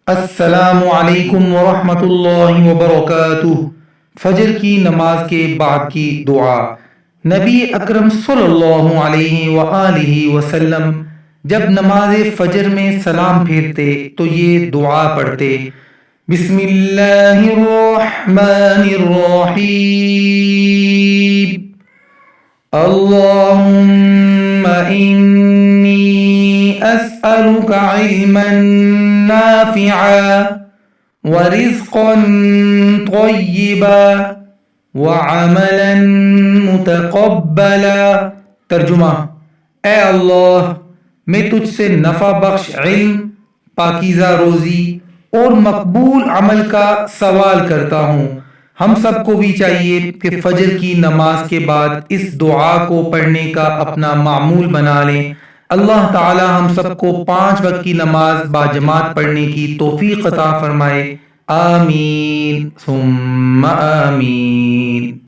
السلام علیکم ورحمۃ اللہ وبرکاتہ۔ فجر کی نماز کے بعد کی دعا۔ نبی اکرم صلی اللہ علیہ وآلہ وسلم جب نماز فجر میں سلام پھیرتے تو یہ دعا پڑھتے: بسم اللہ الرحمن الرحیم، اللهم إني أسألك علما نافعا ورزقا طيبا وعملا متقبلا۔ ترجمہ: اے اللہ، میں تجھ سے نفع بخش علم، پاکیزہ روزی اور مقبول عمل کا سوال کرتا ہوں۔ ہم سب کو بھی چاہیے کہ فجر کی نماز کے بعد اس دعا کو پڑھنے کا اپنا معمول بنا لیں۔ اللہ تعالی ہم سب کو 5 وقت کی نماز باجماعت پڑھنے کی توفیق عطا فرمائے۔ آمین ثم آمین۔